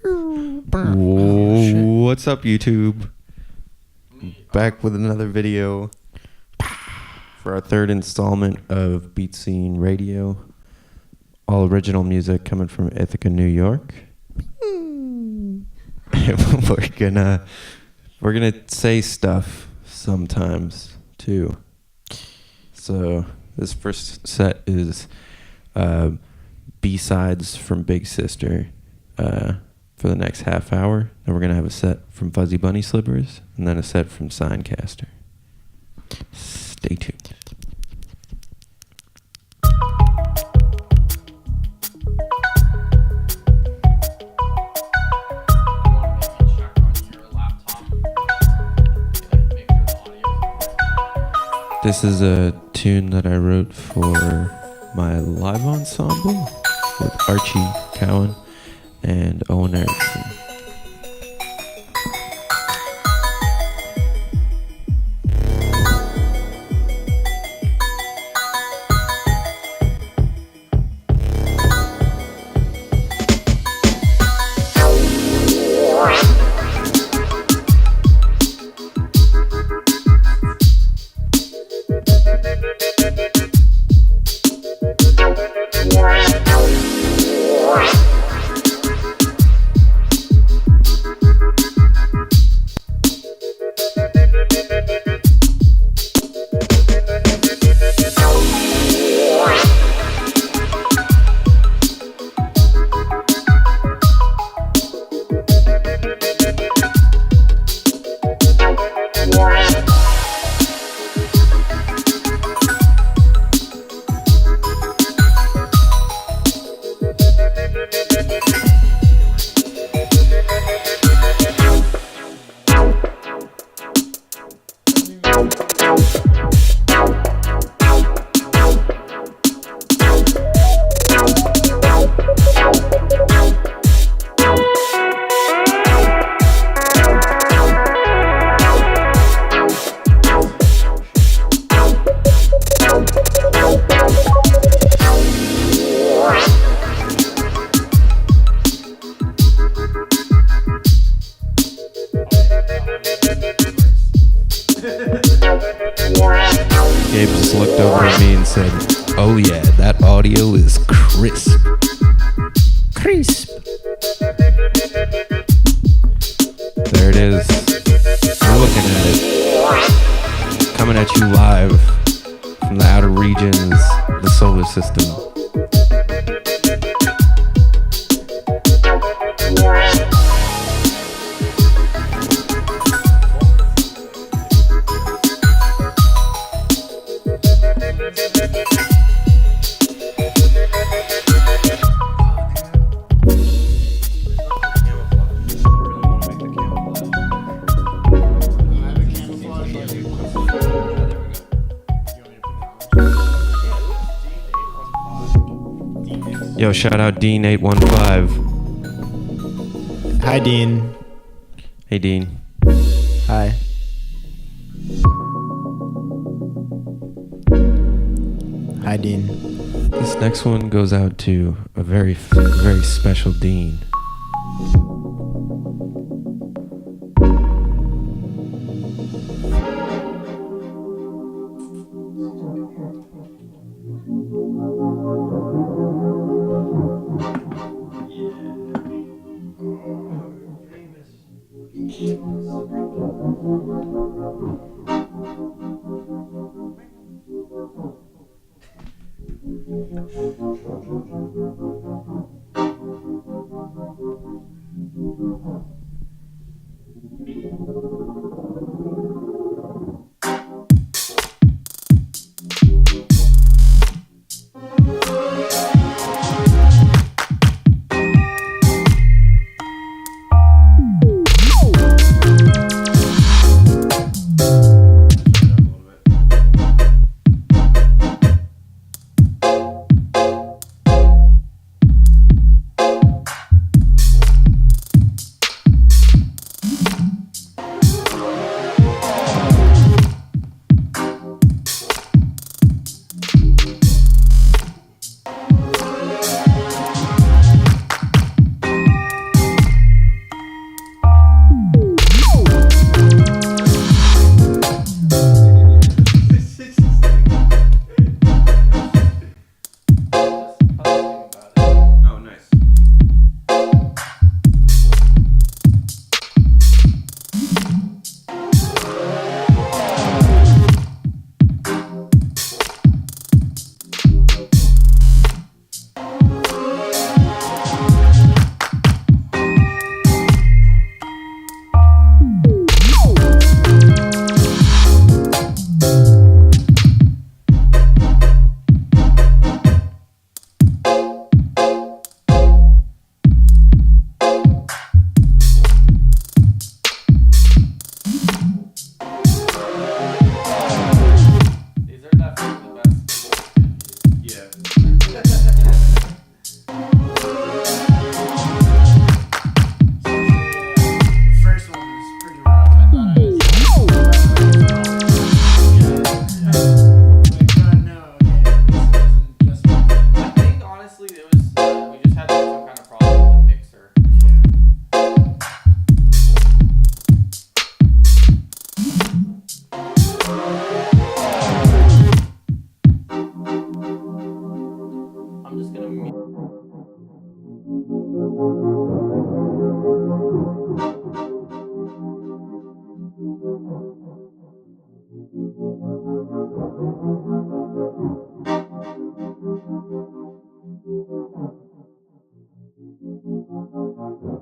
What's up, YouTube? Back with another video for our third installment of Beatscene Radio. All original music coming from Ithaca, New York. we're gonna say stuff sometimes too. So this first set is B-sides from Big Sister for the next half hour. Then we're going to have a set from Fuzzy Bunny Slippers and then a set from Signcaster. Stay tuned. This is a tune that I wrote for my live ensemble with Archie Cowan and Owen Erickson. Gabe just looked over at me and said, "Oh yeah, that audio is crisp." Crisp. There it is. You're looking at it. Coming at you live from the outer regions of the solar system. Yo, shout out Dean815. Hi, Dean. Hey, Dean. Hi. Hi, Dean. This next one goes out to a very, very special Dean.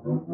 Hello.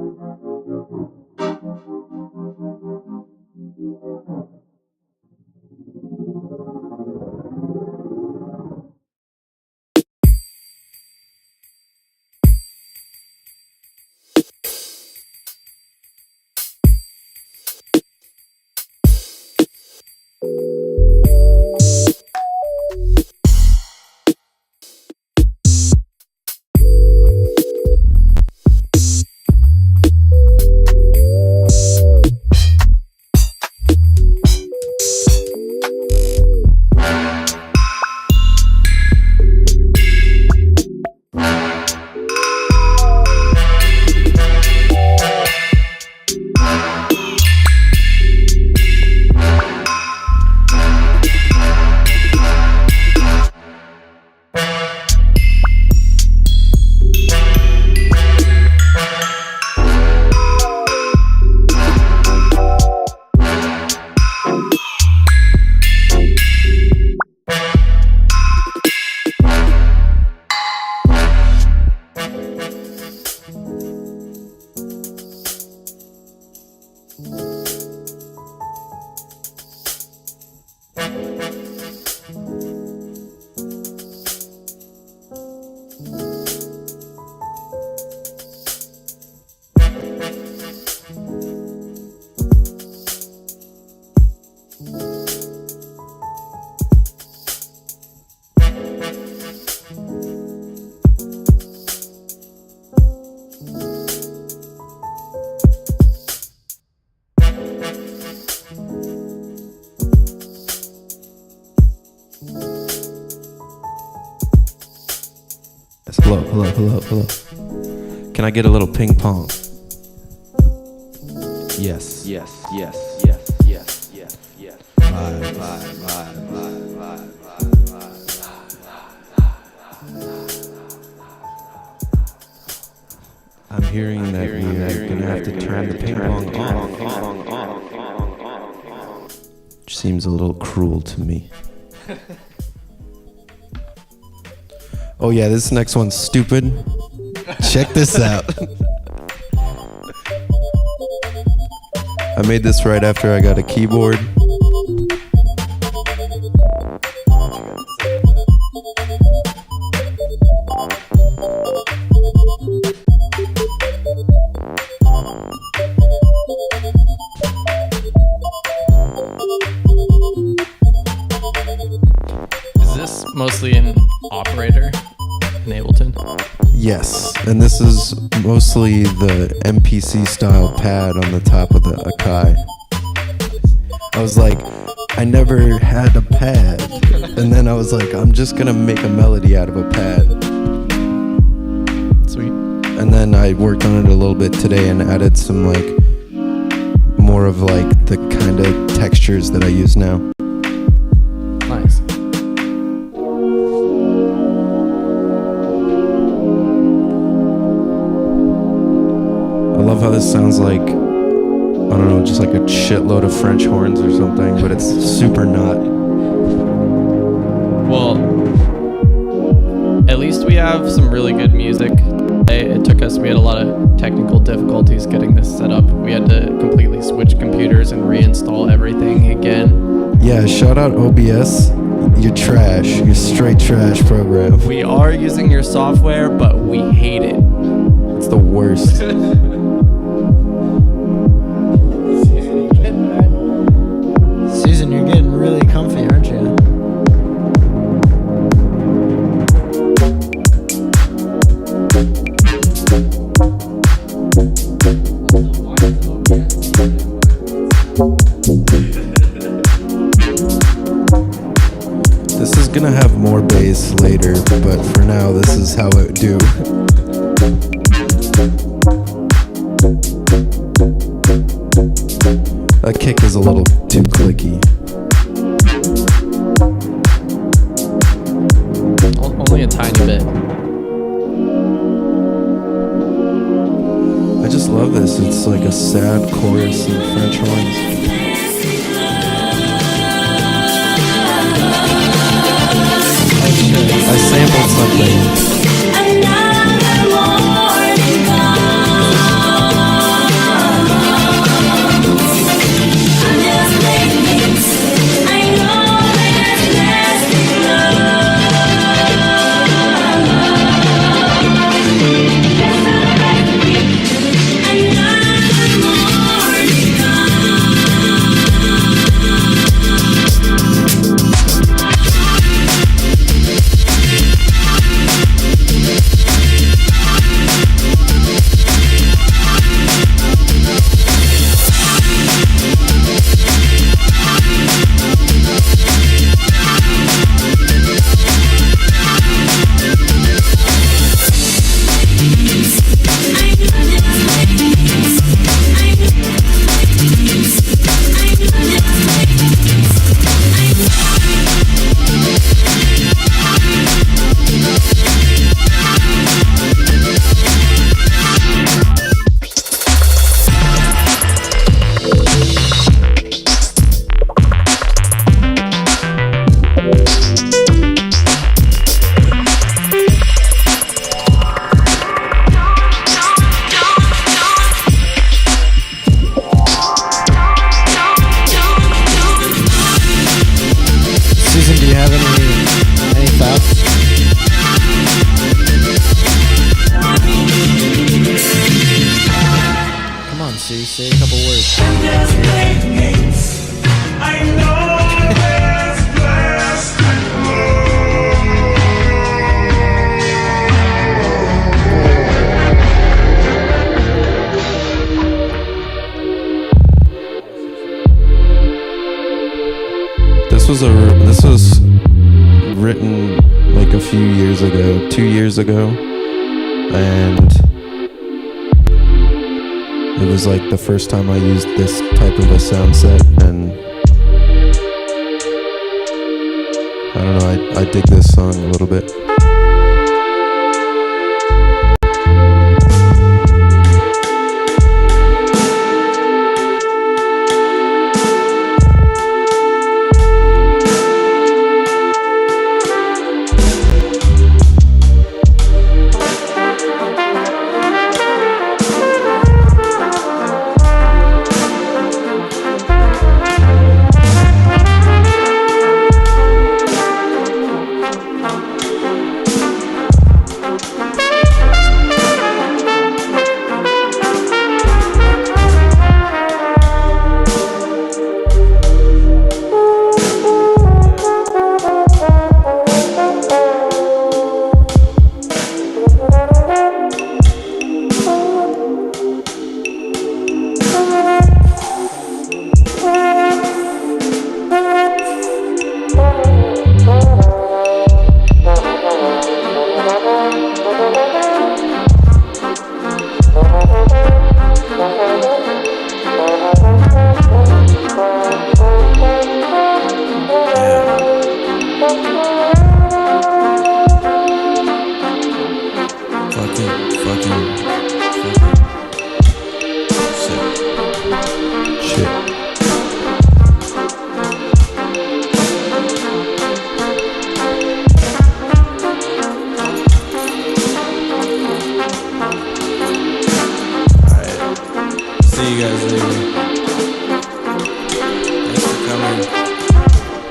Can I get a little ping pong? Yes. I'm hearing that we are gonna have to turn the ping pong on. Which seems a little cruel to me. Oh yeah, this next one's stupid. Check this out. I made this right after I got a keyboard. Is this mostly an operator in Ableton? Yes, and this is mostly the MPC style pad on the top of the Akai. I was like, I never had a pad, and then I was like, I'm just gonna make a melody out of a pad. Sweet. And then I worked on it a little bit today and added some like more of like the kind of textures that I use now. Nice. I love how this sounds like, I don't know, just like a shitload of French horns or something, but it's super not. Well, at least we have some really good music. We had a lot of technical difficulties getting this set up. We had to completely switch computers and reinstall everything again. Yeah, shout out OBS. You're trash. You're straight trash program. We are using your software, but we hate it. It's the worst. Susan, you're getting really comfy, aren't you? This is gonna have more bass later, but for now, this is how it do. That kick is a little too clicky. Only a tiny bit. I just love this. It's like a sad chorus in French horns. I sampled something. Say a couple words. This was written like a few years ago, 2 years ago, and it was like the first time I used this type of a sound set, and I don't know, I dig this song a little bit.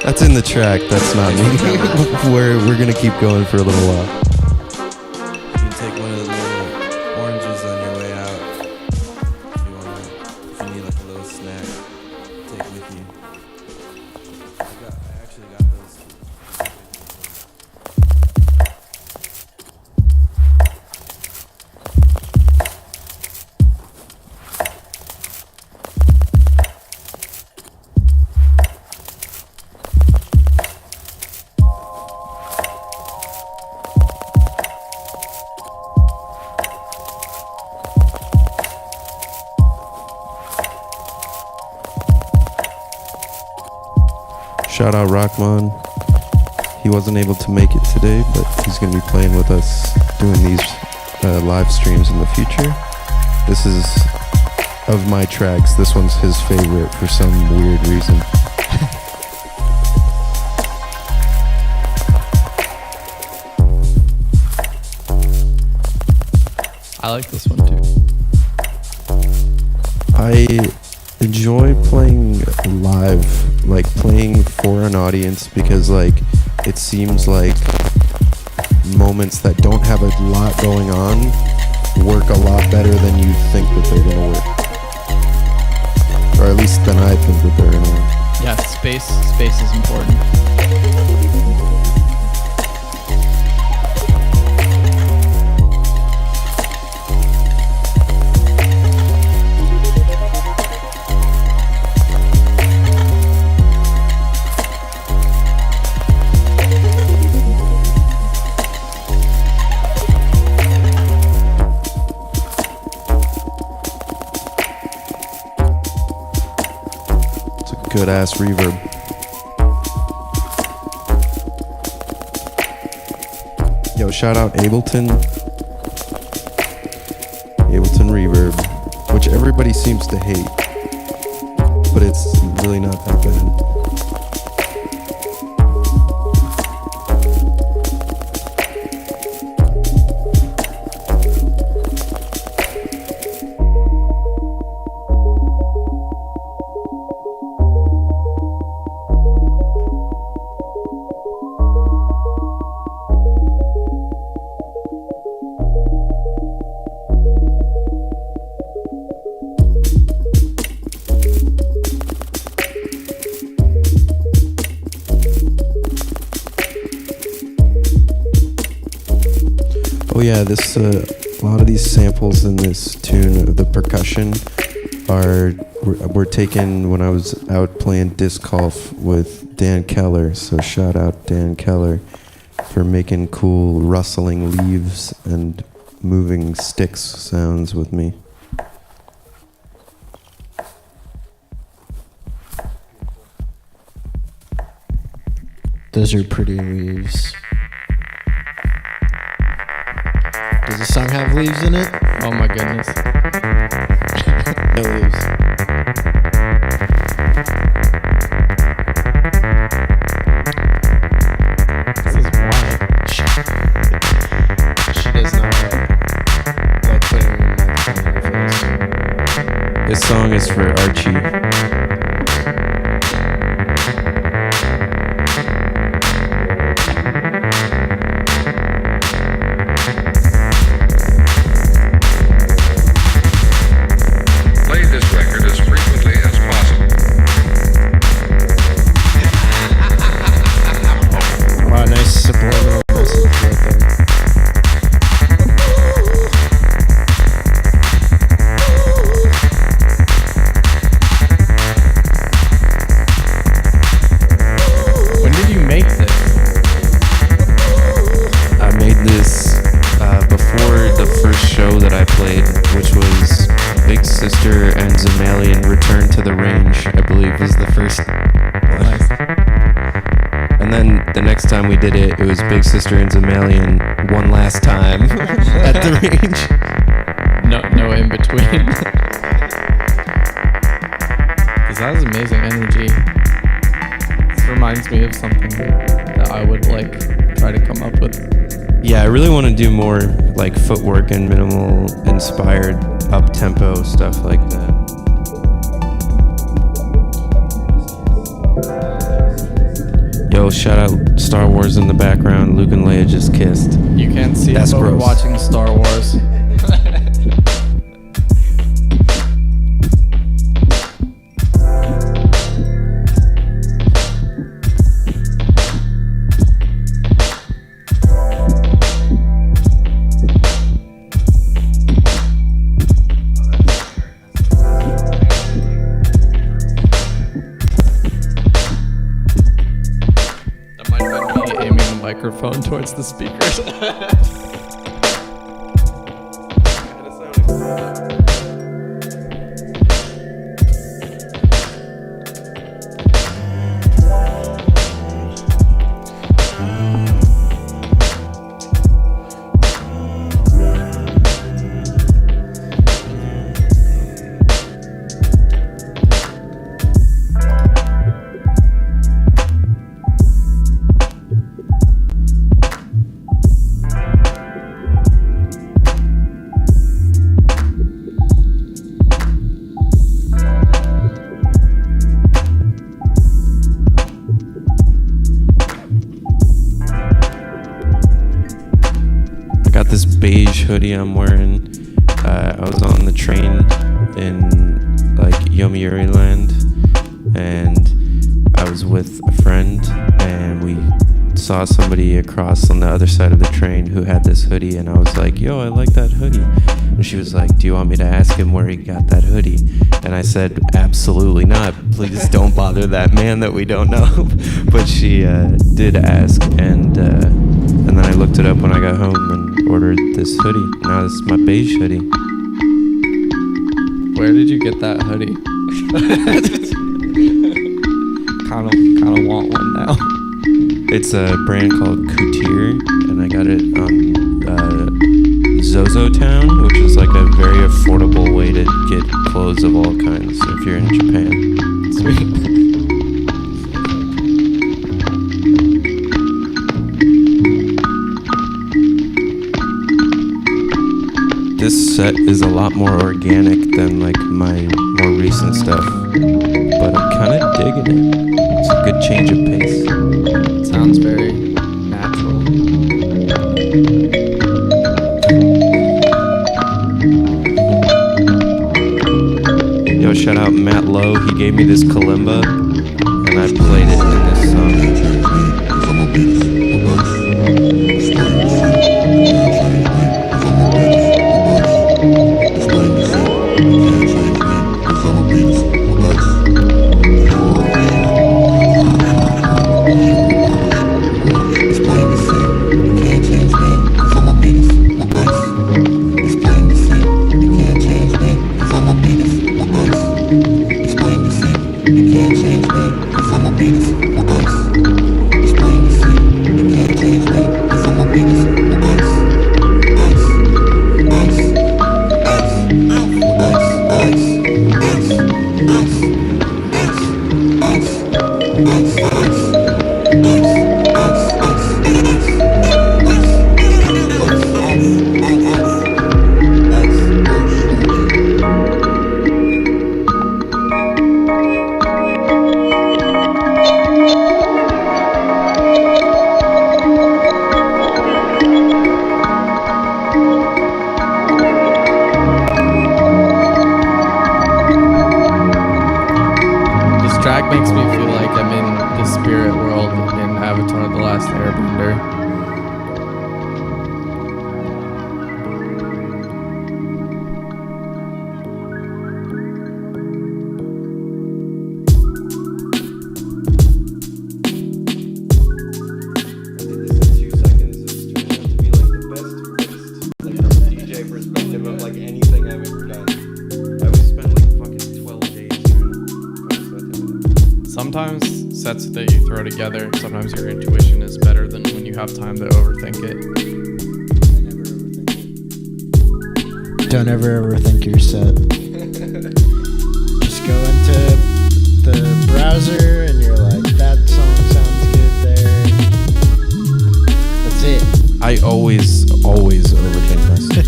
That's in the track, that's not me. We're gonna keep going for a little while. You can take one of the little oranges on your way out if you want to. If you need like a little snack, take with you. I actually got those. Shout out Rockman. He wasn't able to make it today, but he's going to be playing with us doing these live streams in the future. This is, of my tracks, this one's his favorite for some weird reason. I like this one too. I enjoy playing live, like playing for an audience, because like it seems like moments that don't have a lot going on work a lot better than you think that they're gonna work, or at least than I think that they're gonna work. Yeah, space is important. Good ass reverb. Yo, shout out Ableton. Ableton reverb, which everybody seems to hate, but it's really not that bad. yeah, this a lot of these samples in this tune of the percussion were taken when I was out playing disc golf with Dan Keller. So shout out Dan Keller for making cool rustling leaves and moving sticks sounds with me. Those are pretty leaves. Does the song have leaves in it? Oh my goodness. No leaves. This is wild. She does not like putting a microphone in her face. This song is for Archie. Wow, nice subliminal message right there. When did you make this? I made this before the first show that I played, which was Big Sister and Zamalian Return to the Range, I believe was the first one. And then the next time we did it, it was Big Sister and Zamalian one last time at the range. No in between. Because that was amazing energy. This reminds me of something that I would like try to come up with. Yeah, I really want to do more like footwork and minimal inspired up-tempo stuff like that. Yo, shout out Star Wars in the background. Luke and Leia just kissed. You can't see That's it, but we're gross. watching Star Wars. That might have been me aiming the microphone towards the speakers. Got this beige hoodie I'm wearing. I was on the train in like Yomiuri Land, and I was with a friend, and we saw somebody across on the other side of the train who had this hoodie, and I was like, yo, I like that hoodie. And she was like, do you want me to ask him where he got that hoodie? And I said, absolutely not. Please don't bother that man that we don't know. But she did ask, and then I looked it up when I got home and ordered this hoodie. Now this is my beige hoodie. Where did you get that hoodie? Kind of want one now. It's a brand called Couture, and I got it on Zozo Town, which is like a very affordable way to get clothes of all kinds if you're in Japan. Sweet. This set is a lot more organic than like my more recent stuff, but I'm kind of digging it. It's a good change of pace. Sounds very natural. Yo, shout out Matt Lowe. He gave me this kalimba, and I played it in this song. Makes me feel like I'm in the spirit world in Avatar: The Last Airbender. Sometimes sets that you throw together, sometimes your intuition is better than when you have time to overthink it. I never overthink it. Don't ever overthink your set. Just go into the browser and you're like, that song sounds good there. That's it. I always overthink myself.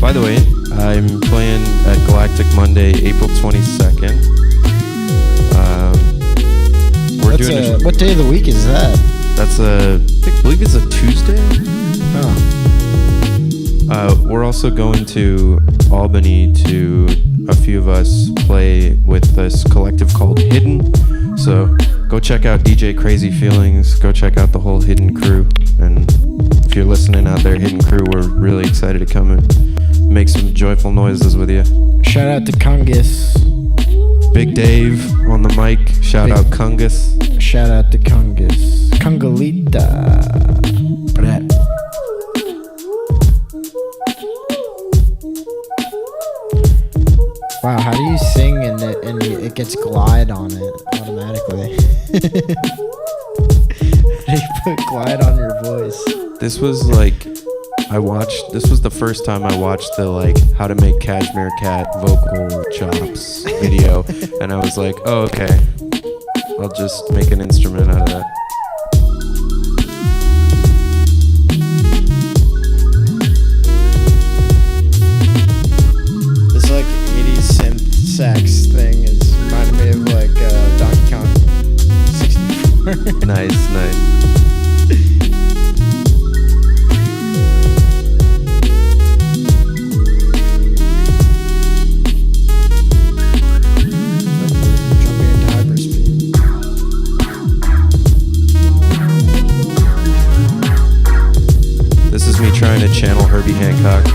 By the way, I'm playing at Galactic Monday, April 22nd. What day of the week is that? That's I believe it's a Tuesday. Oh. We're also going to Albany to a few of us play with this collective called Hidden. So go check out DJ Crazy Feelings. Go check out the whole Hidden crew. And if you're listening out there, Hidden crew, we're really excited to come and make some joyful noises with you. Shout out to Kungus. Big Dave on the mic. Shout out Kungus. Shout out to Kungus. Kungalita. Wow, how do you sing and it gets glide on it automatically? How do you put glide on your voice? This was the first time I watched the how to make Cashmere Cat vocal chops video, and I was like, oh, okay, I'll just make an instrument out of that. This 80s synth sax thing is reminding me of Donkey Kong 64. Nice. This is me trying to channel Herbie Hancock.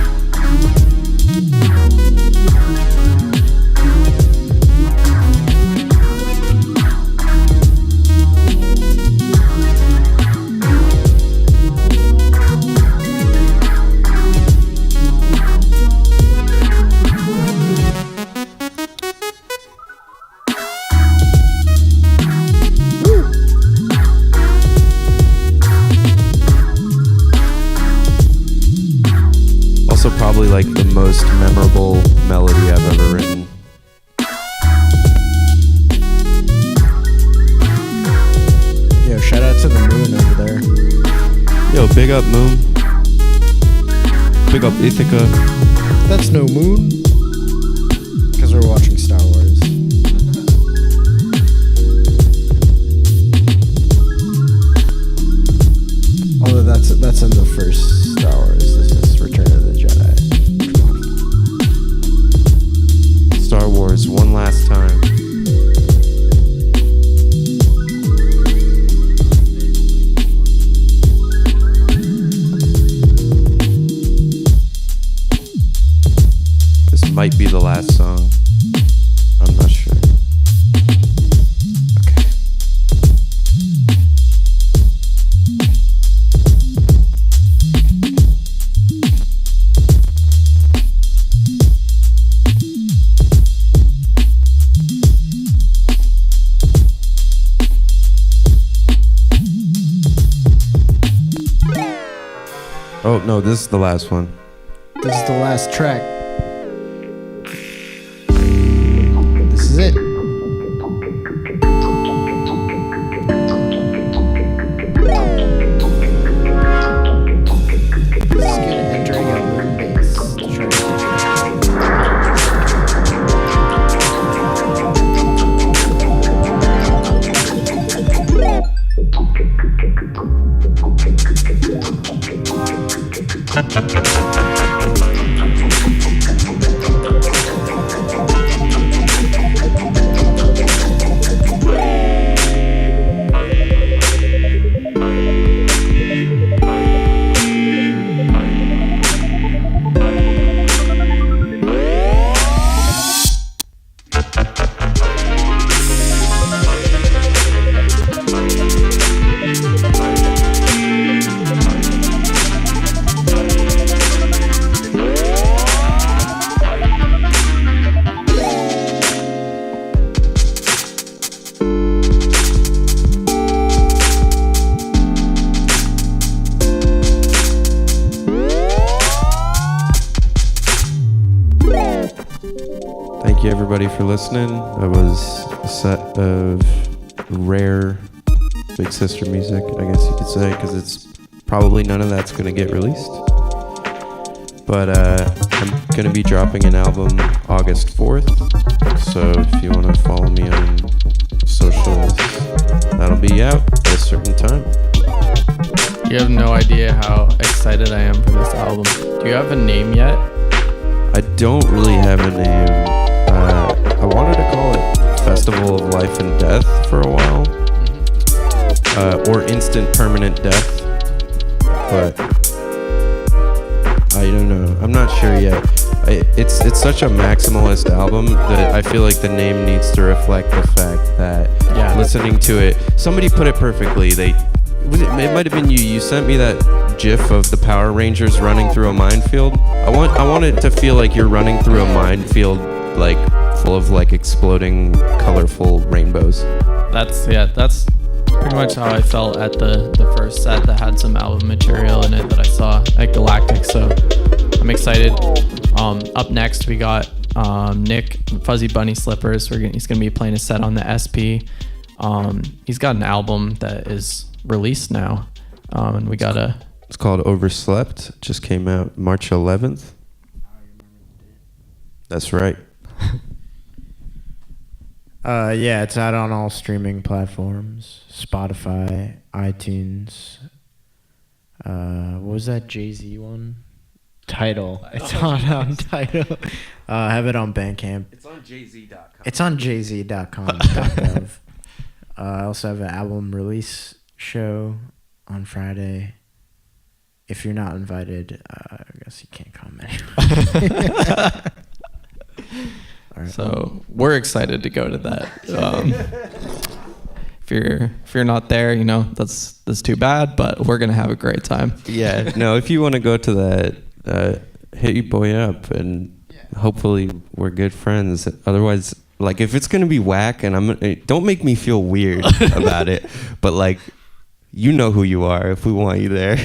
Also probably the most memorable melody I've ever written. Yo, shout out to the moon over there. Yo, big up Moon. Big up Ithaca. That's no moon. Because we're watching Star Wars. Although that's in the first Star Wars. This is Return of the Jedi. Come on. Star Wars, one last time. This might be the last song. I'm not sure. Okay. Oh, no, this is the last one. This is the last track. This is it. This is good at entering a room bass to try Thank you everybody for listening. That was a set of rare Big Sister music, I guess you could say, because it's probably none of that's going to get released. But I'm going to be dropping an album August 4th, so if you want to follow me on socials, that'll be out at a certain time. You have no idea how excited I am for this album. Do you have a name yet? I don't really have a name. I wanted to call it Festival of Life and Death for a while, or Instant Permanent Death, but I don't know. I'm not sure yet. It's such a maximalist album that I feel like the name needs to reflect the fact that listening to it, somebody put it perfectly. It might have been you. You sent me that GIF of the Power Rangers running through a minefield. I want it to feel like you're running through a minefield, like full of like exploding, colorful rainbows. That's pretty much how I felt at the first set that had some album material in it that I saw at Galactic. So I'm excited. Up next we got Nick Fuzzy Bunny Slippers. He's gonna be playing a set on the SP. He's got an album that is released now, and we got a. It's called Overslept. Just came out March 11th. That's right. Yeah, it's out on all streaming platforms. Spotify, iTunes. What was that Jay-Z one? Tidal. It's on Tidal. I have it on Bandcamp. It's on jz.com. It's on jz.com. I also have an album release show on Friday. If you're not invited, I guess you can't come anyway. All right. So we're excited to go to that. If you're not there, that's too bad. But we're gonna have a great time. Yeah. No, if you want to go to that, hit your boy up, and hopefully we're good friends. Otherwise, like if it's gonna be whack, and don't make me feel weird about it. But like, you know who you are if we want you there.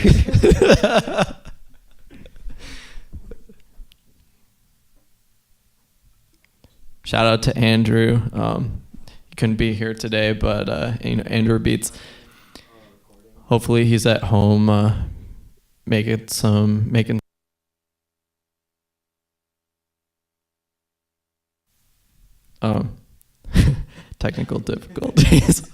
Shout out to Andrew. He couldn't be here today, but Andrew Beats. Hopefully he's at home making technical difficulties.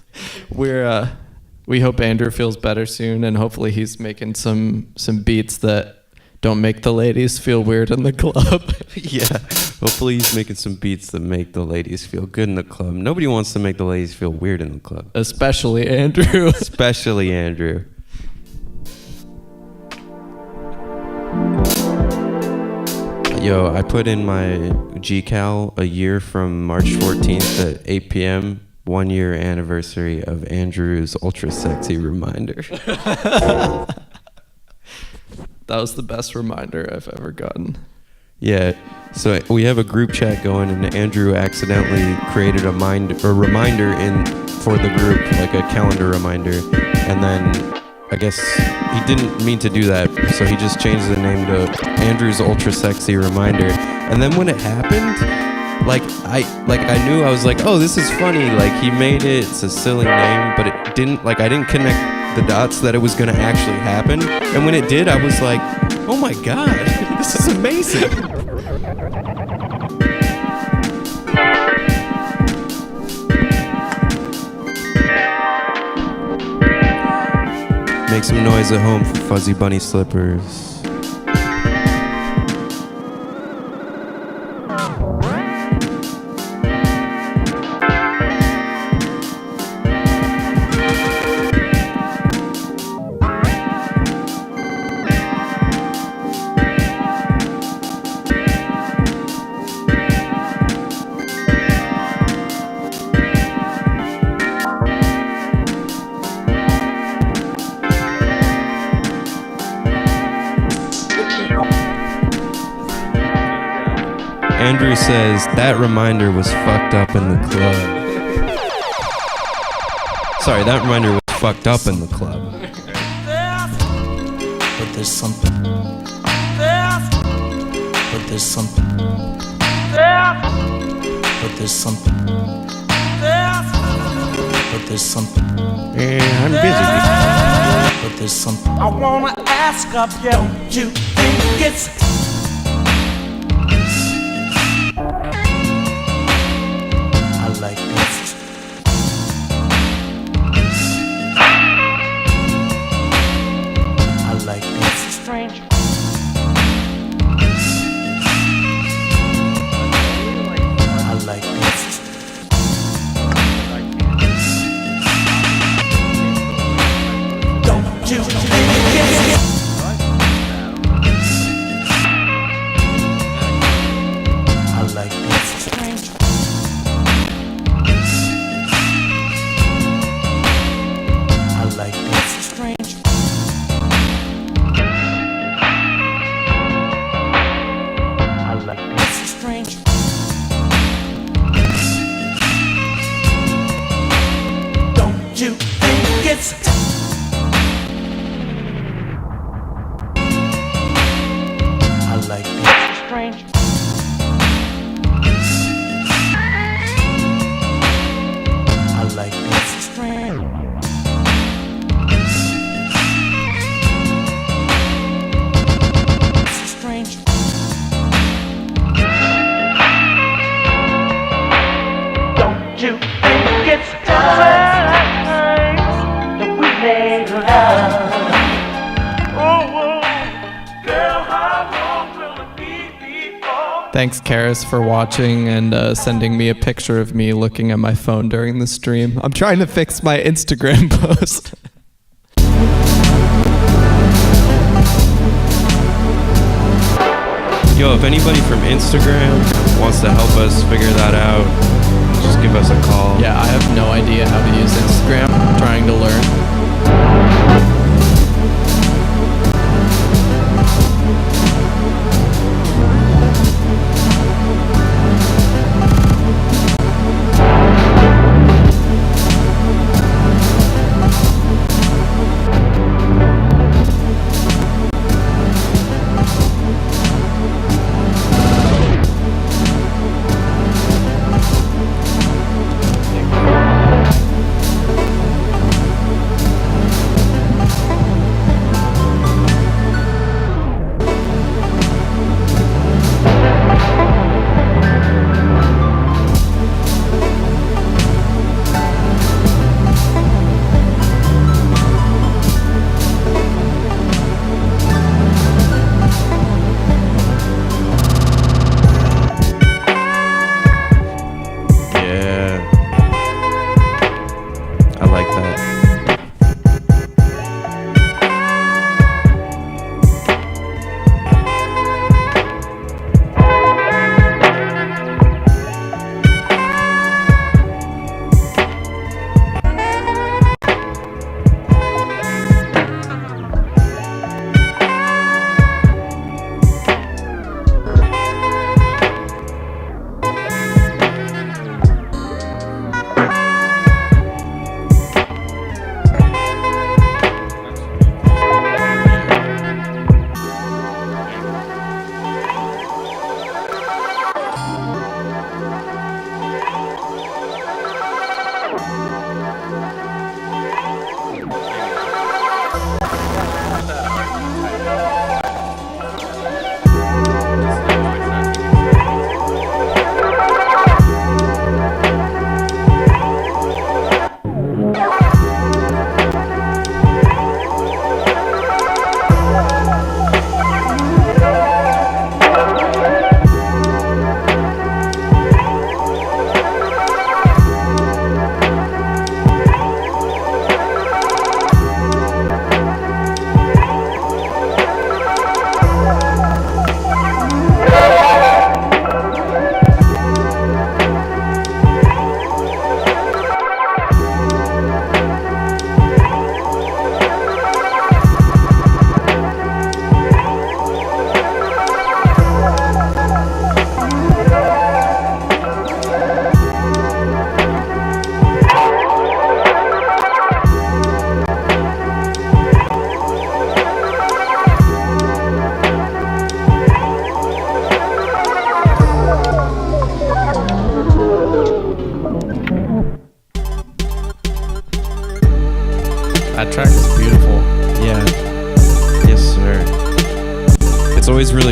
We hope Andrew feels better soon, and hopefully he's making some beats that don't make the ladies feel weird in the club. Yeah, hopefully he's making some beats that make the ladies feel good in the club. Nobody wants to make the ladies feel weird in the club. Especially Andrew. Especially Andrew. Yo, I put in my GCal a year from March 14th at 8 p.m., 1 year anniversary of Andrew's ultra sexy reminder. That was the best reminder I've ever gotten. Yeah, so we have a group chat going, and Andrew accidentally created a reminder for the group, like a calendar reminder, and then I guess he didn't mean to do that, so he just changed the name to Andrew's Ultra Sexy Reminder. And then when it happened, I knew, I was like, oh, this is funny. Like, he made it, it's a silly name, but it didn't, I didn't connect the dots that it was gonna actually happen. And when it did, I was like, oh my God, this is amazing. Make some noise at home for Fuzzy Bunny Slippers. Andrew says that reminder was fucked up in the club. Sorry, that reminder was fucked up in the club. But there's something. But there's something. But there's something. But there's something. Yeah, I'm busy. But there's something. I wanna ask of you, don't you think it's I like this. I like this. strange? I like this. Don't you think it's I like this. strange? I like this. Strange. I like this. Strange. Don't you think it's I like this. strange? I like this. Strange. Strange. Don't you think it's time that we made love? Oh, girl, how long will it be before? Thanks, Karis, for watching and sending me a picture of me looking at my phone during the stream. I'm trying to fix my Instagram post. Yo, if anybody from Instagram wants to help us figure that out, just give us a call. Yeah, I have no idea how to use Instagram. I'm trying to learn.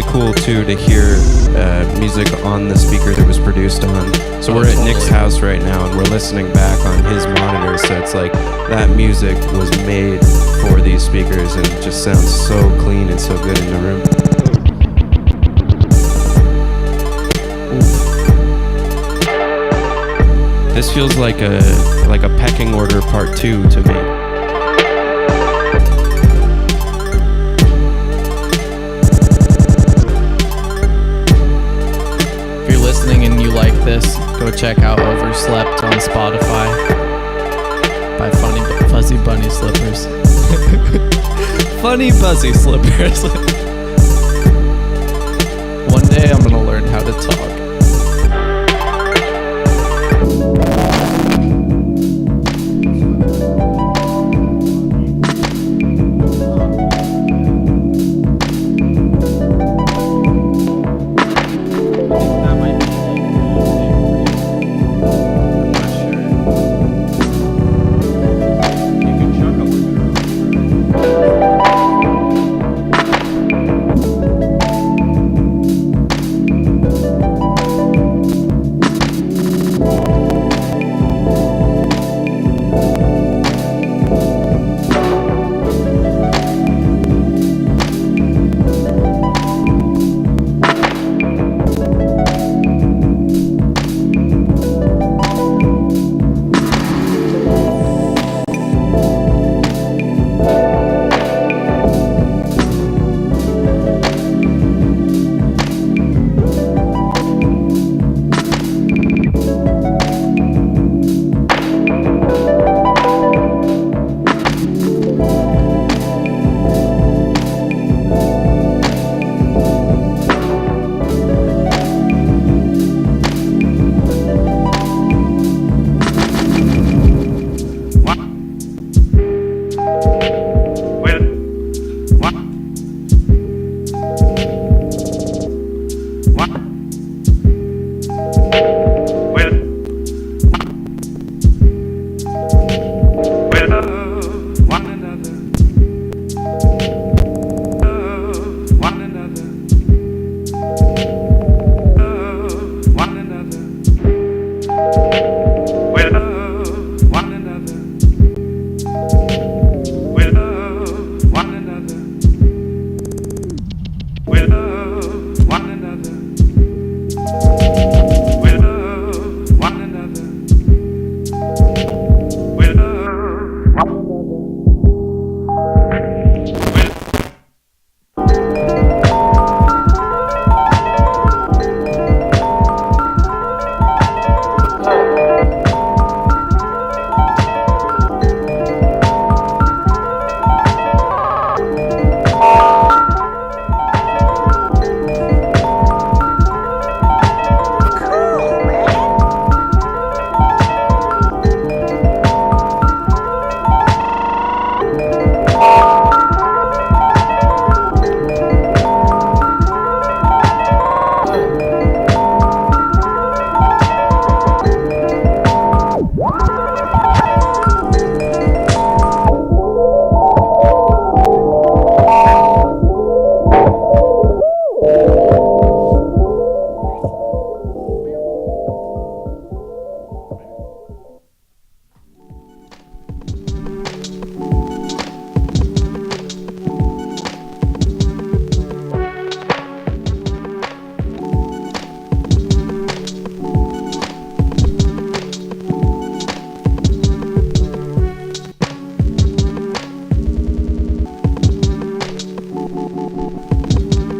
cool too to hear music on the speakers it was produced on. So we're at Nick's house right now and we're listening back on his monitor. So it's like that music was made for these speakers and it just sounds so clean and so good in the room. This feels like a pecking order part 2 to me. If you're listening and you like this, go check out Overslept on Spotify by Funny Fuzzy Bunny Slippers. Funny Fuzzy Slippers. One day I'm gonna learn how to talk.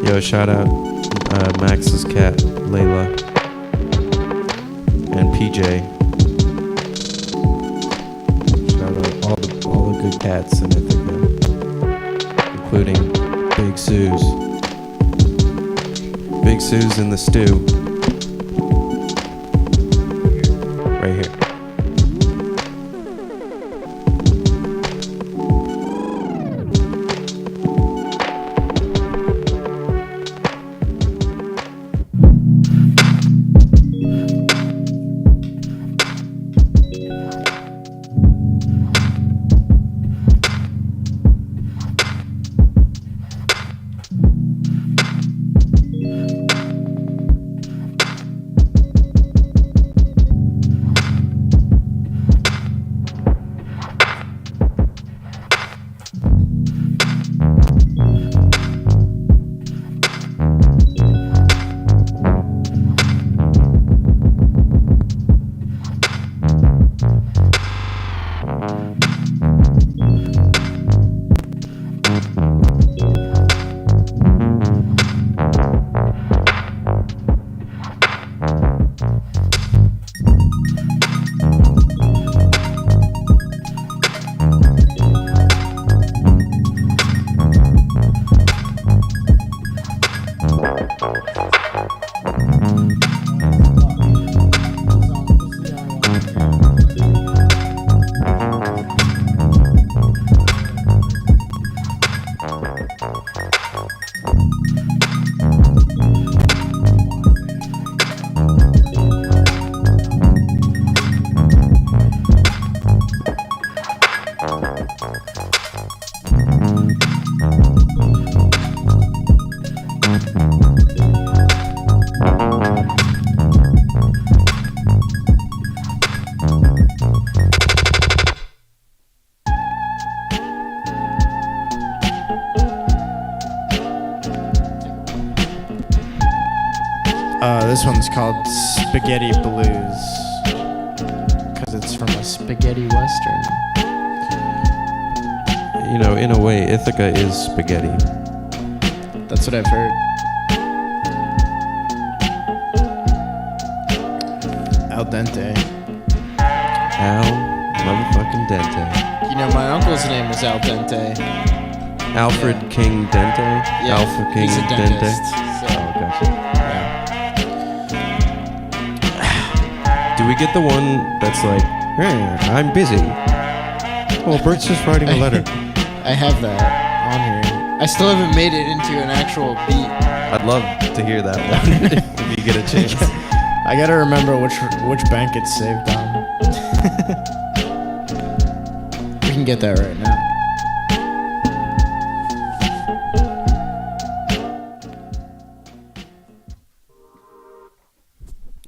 Yo, shout out Max's cat, Layla, and PJ. Shout out all the good cats in Ithaca, including Big Sue's. Big Sue's in the stew. Right here. This one's called Spaghetti Blues because it's from a spaghetti western. You know, in a way, Ithaca is spaghetti. That's what I've heard. Al dente. Al motherfucking Dente. You know, my uncle's name is Al Dente. Alfred King Dente? Yeah, Alpha King he's a Dente? dentist. So, Oh, gotcha. yeah. Do we get the one that's like, hey, I'm busy? Oh, Bert's just writing a letter. I have that on here. I still haven't made it into an actual beat. I'd love to hear that one if you get a chance. I gotta remember which bank it's saved on. We can get that right now.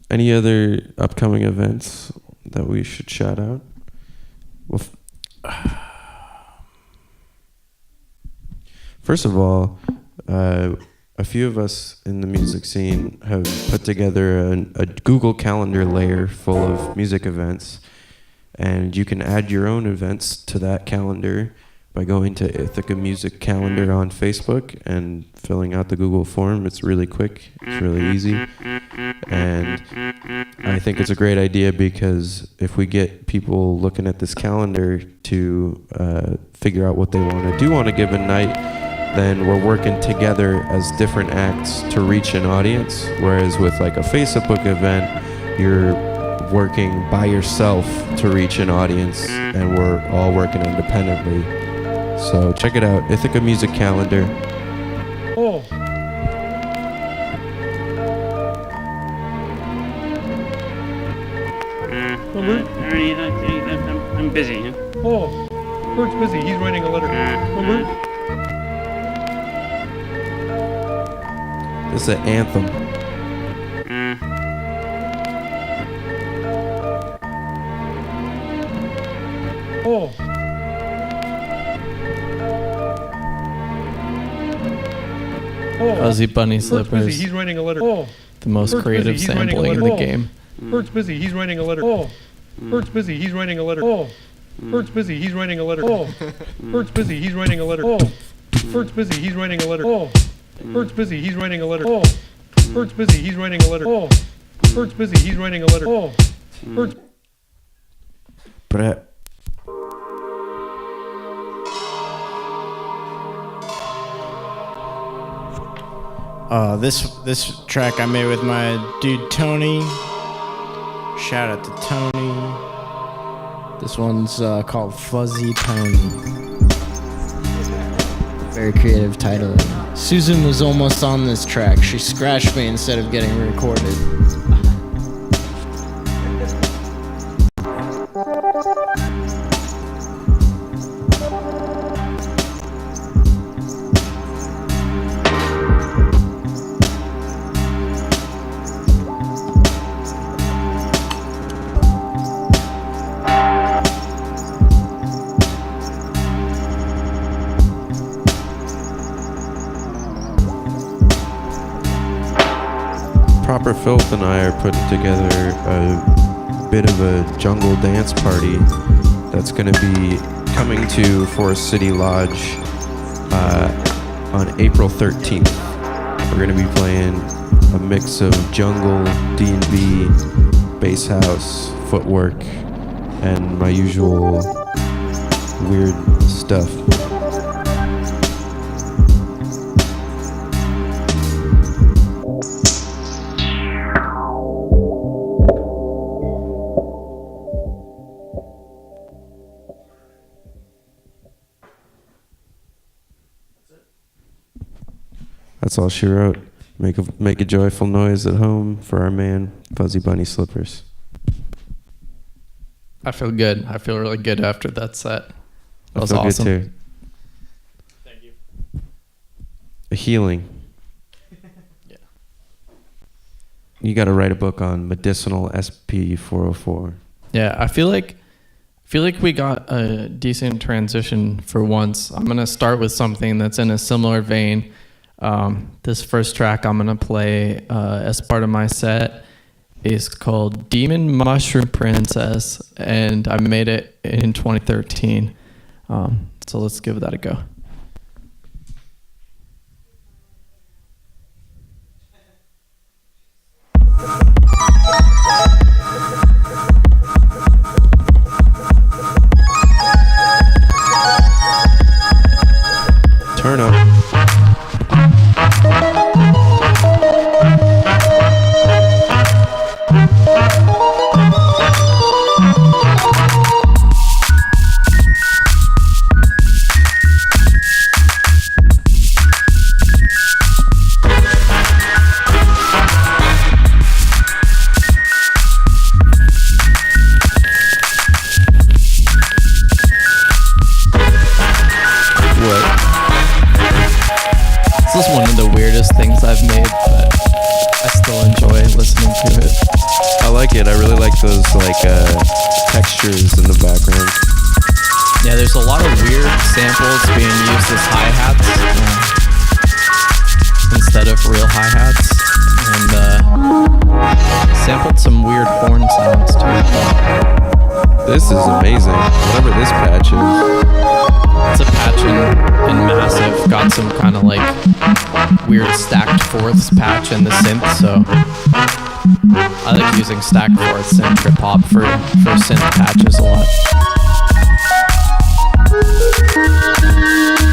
Any other upcoming events that we should shout out? Well, first of all, a few of us in the music scene have put together a Google Calendar layer full of music events, and you can add your own events to that calendar by going to Ithaca Music Calendar on Facebook and filling out the Google form. It's really quick, it's really easy, and I think it's a great idea because if we get people looking at this calendar to figure out what they want to do on a given night, then we're working together as different acts to reach an audience. Whereas with like a Facebook event, you're working by yourself to reach an audience, and we're all working independently. So check it out, Ithaca Music Calendar. Oh. Ernie, I'm busy. Huh? Oh, Bert's busy. He's writing a letter. Oh, Bert. This is an anthem. Oh. Oh. Fuzzy Bunny Bert's busy. Slippers, He's writing a letter. Oh. the most Bert's creative busy, he's writing a sampling in letter. the game. Bert's busy. He's writing a letter. Oh. Bert's busy. He's writing a letter. Oh. Bert's busy. He's writing a letter. Oh. Bert's busy. He's writing a letter. Oh. Bert's busy. He's writing a letter. Oh. Bert's busy. He's writing a letter. Oh. Bert's busy. He's writing a letter. Oh. Bert's busy. He's writing a letter. Oh. Bert's Brett. This track I made with my dude Tony. Shout out to Tony. This one's called Fuzzy Pony. Very creative title. Susan was almost on this track. She scratched me instead of getting recorded. Proper Filth and I are putting together a bit of a jungle dance party that's going to be coming to Forest City Lodge on April 13th. We're going to be playing a mix of jungle, D&B, bass house, footwork, and my usual weird stuff. That's all she wrote. Make a joyful noise at home for our man, Fuzzy Bunny Slippers. I feel good. I feel really good after that set. That was I feel awesome. good too. Thank you. A healing. Yeah. You got to write a book on medicinal SP404. Yeah, I feel like we got a decent transition for once. I'm gonna start with something that's in a similar vein. This first track I'm gonna play as part of my set is called Demon Mushroom Princess, and I made it in 2013. So let's give that a go. Turn up. This is one of the weirdest things I've made, but I still enjoy listening to it. I like it. I really like those textures in the background. Yeah, there's a lot of weird samples being used as hi-hats instead of real hi-hats, and sampled some weird horn sounds too. This is amazing. Whatever this patch is. It's a patch in Massive. Got some kind of like weird stacked fourths patch in the synth, so I like using stacked fourths in trip hop for synth patches a lot.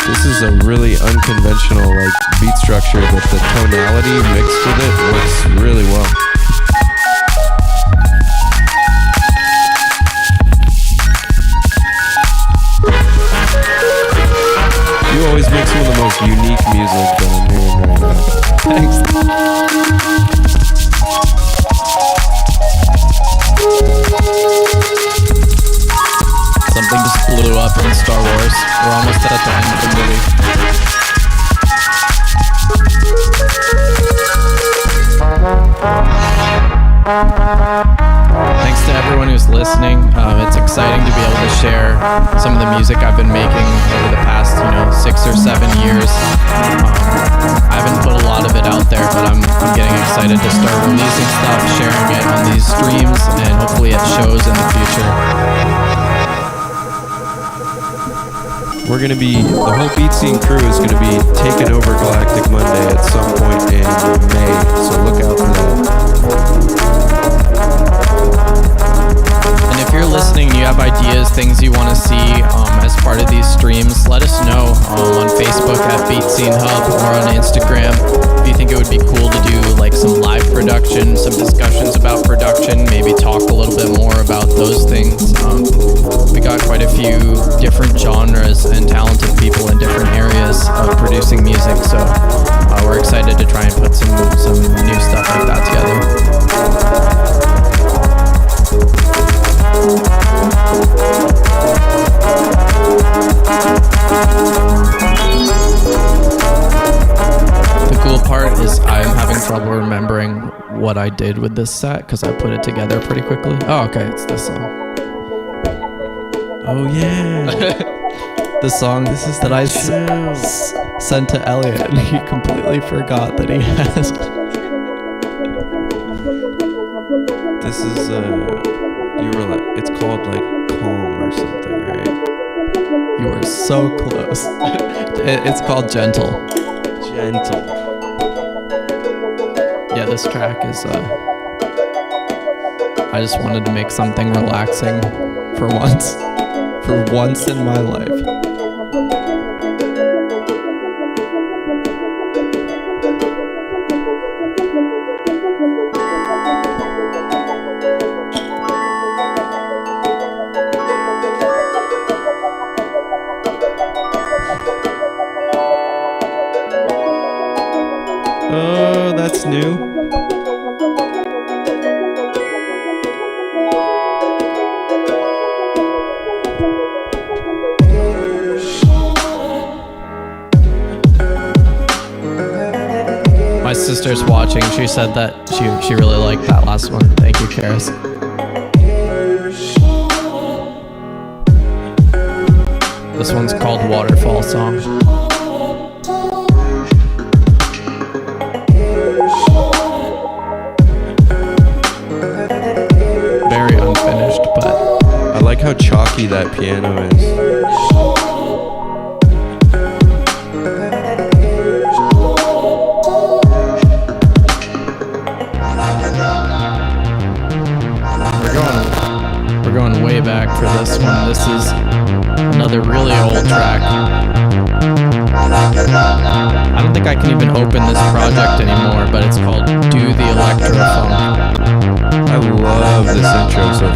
This is a really unconventional beat structure, but the tonality mixed with it works really well. You always make some of the most unique music that I'm hearing right now. Thanks. Something just blew up in Star Wars. We're almost at the end of the movie. Thanks to everyone who's listening. It's exciting to be able to share some of the music I've been making over the past, 6 or 7 years. I haven't put a lot of it out there, but I'm getting excited to start releasing stuff, sharing it on these streams, and hopefully it shows in the future. We're going to be, the whole Beatscene crew is going to be taking over Galactic Monday at some point in May, so look out for that. And if you're listening and you have ideas, things you want to see as part of these streams, let us know on Facebook at Beatscene Hub or on Instagram. If you think it would be cool to do some live production, some discussions about production, maybe talk a little bit more about those things. We got quite a few different genres and talented people in different areas of producing music, so we're excited to try and put some new stuff like that together. The cool part is I'm having trouble remembering what I did with this set because I put it together pretty quickly. Oh, okay, it's this song. Oh yeah. The song that I sent to Elliot, and he completely forgot that he asked. This is it's called Calm or something, right? You were so close. It's called Gentle. Gentle. Yeah, this track is I just wanted to make something relaxing for once in my life. Oh, that's new. My sister's watching. She said that she really liked that last one. Thank you, Karis. This one's called Waterfall Song. how chalky that piano is. We're going way back for this one. This is another really old track. I don't think I can even open this project anymore, but it's called Do the Electrophone. I love this intro so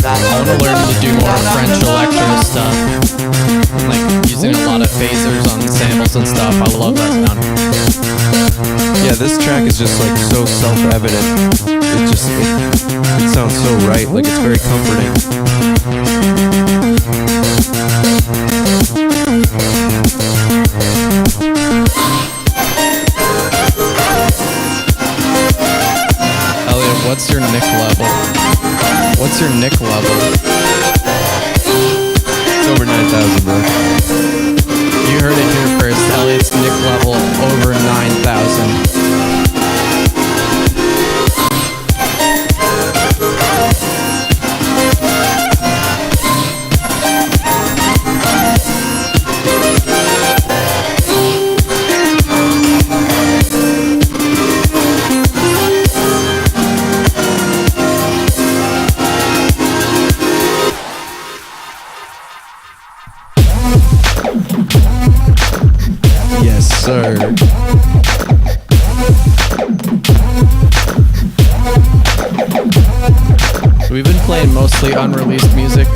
I want to learn to do more French electro stuff, like using a lot of phasers on samples and stuff. I love that sound. Yeah, this track is just like so self-evident. It sounds so right, like it's very comforting. Elliot, what's your nick level? What's your nick level? It's over 9,000, bro. You heard it here first. Elliot's nick level over 9,000. Yes, sir. We've been playing mostly unreleased music.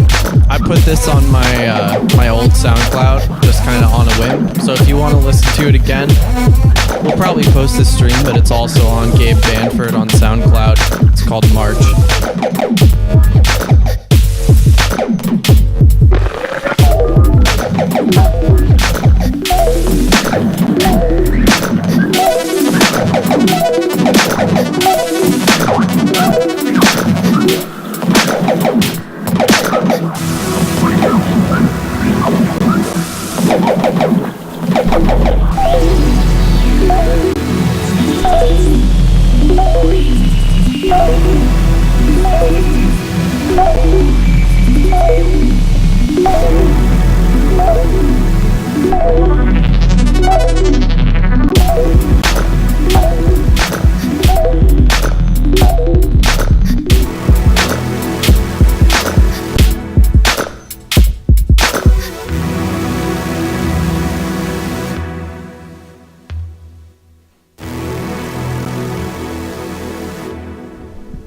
I put this on my my old SoundCloud, just kind of on a whim. So if you want to listen to it again, we'll probably post this stream, but it's also on Gabe Banford on SoundCloud. It's called March.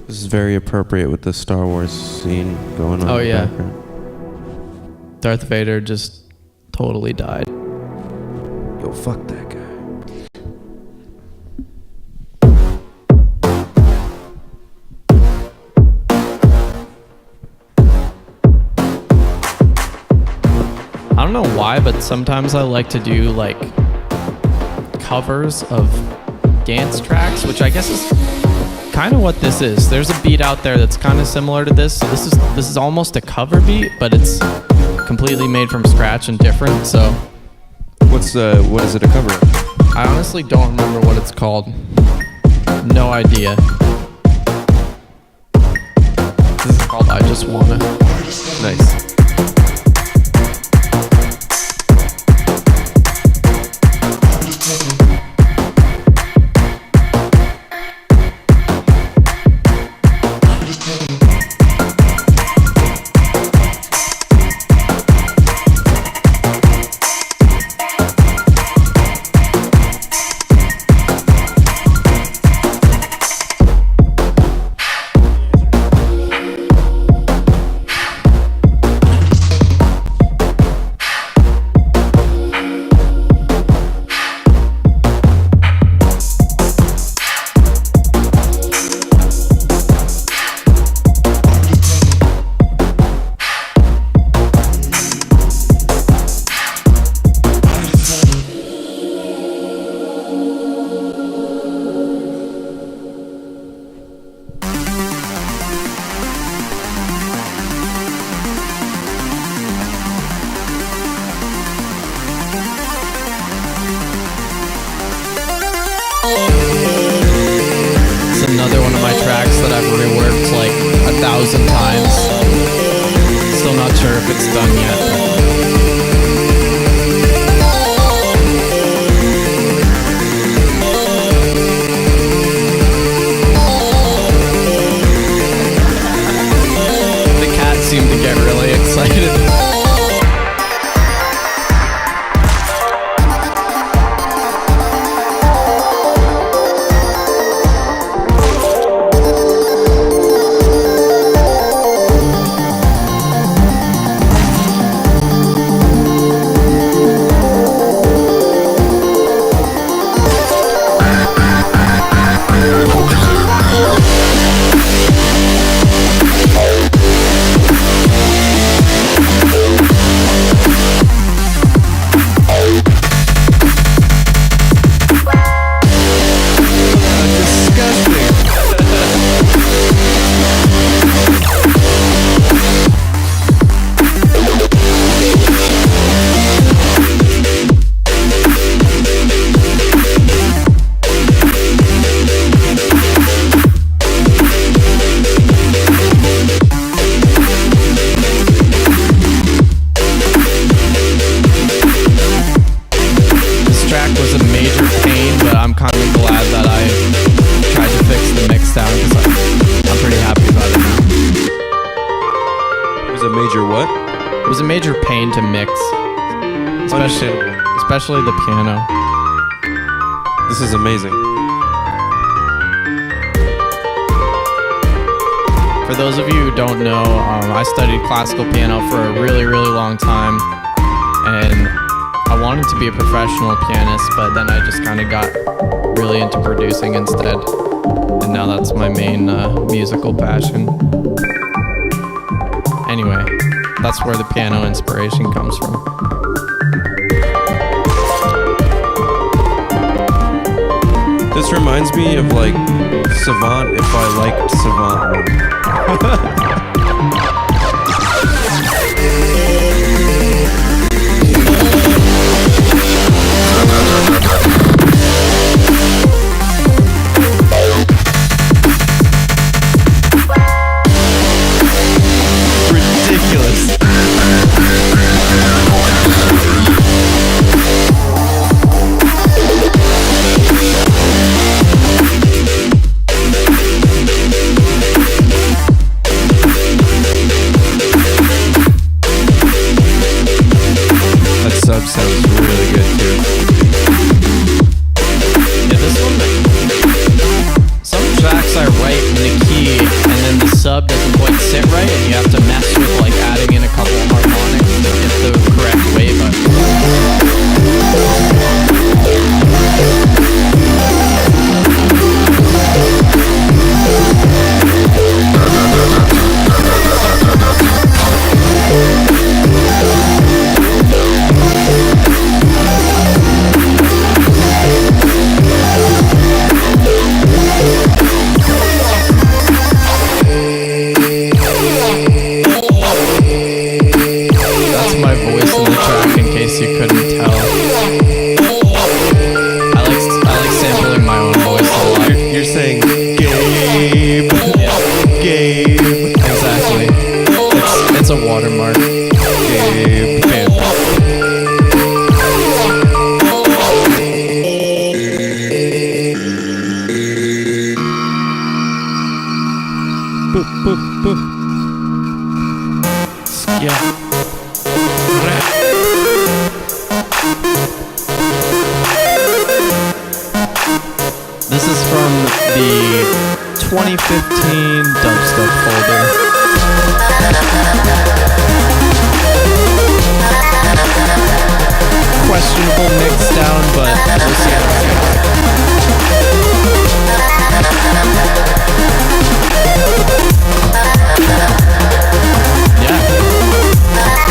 This is very appropriate with the Star Wars scene going on. Oh, in the yeah. background. Darth Vader just totally died. Yo, fuck that guy. I don't know why, but sometimes I like to do like covers of dance tracks, which I guess is kind of what this is. There's a beat out there that's kind of similar to this. This is almost a cover beat, but it's completely made from scratch and different. So What is it a cover of? I honestly don't remember what it's called. No idea. This is called I Just Wanna. Nice. 1,000 times. Still not sure if it's done yet. Seem to get really excited. Major pain to mix, especially the piano. This is amazing. For those of you who don't know, I studied classical piano for a really, really long time, and I wanted to be a professional pianist, but then I just kind of got really into producing instead, and now that's my main musical passion. Anyway. That's where the piano inspiration comes from. This reminds me of like Savant if I liked Savant more. Ridiculous. Sub sounds really good too. Yeah, this one, some tracks I write in the key and then the sub doesn't quite sit right and you have to mess with like adding in a couple of harmonics to get the correct wave. This is from the 2015 dubstep folder. Questionable mix down, but we'll see how it goes. Yeah.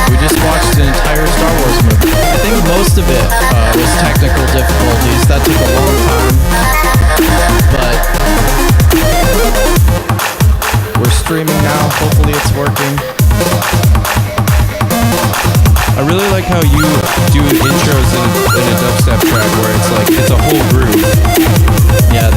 We just watched an entire Star Wars movie. I think most of it was technical difficulties. That took a long time. But we're streaming now. Hopefully it's working. I really like how you do intros in a dubstep track where it's like, it's a whole groove. Yeah,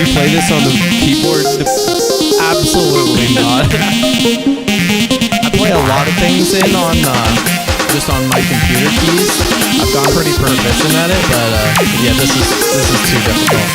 we play this on the keyboard? Absolutely not. I play a lot of things in on just on my computer keys. I've gone pretty proficient at it, but yeah, this is too difficult.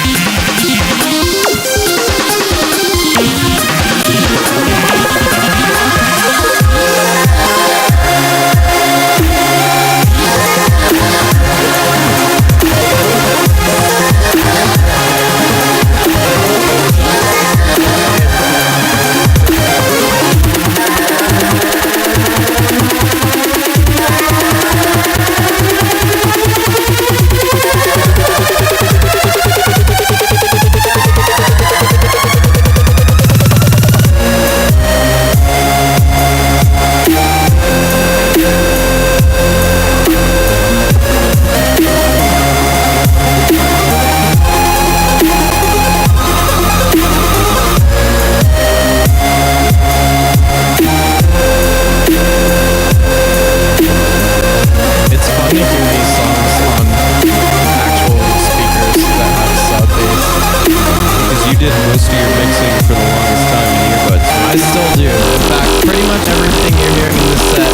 I still do. In fact, pretty much everything you're hearing in this set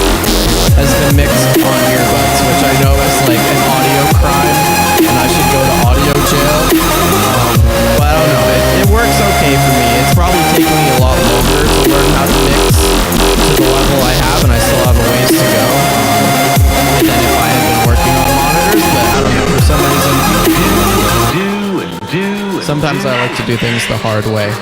has been mixed on earbuds, which I know is like an audio crime, and I should go to audio jail. But I don't know. It works okay for me. It's probably taken me a lot longer to learn how to mix to the level I have, and I still have a ways to go than if I had been working on monitors. But I don't know. For some reason, sometimes I like to do things the hard way.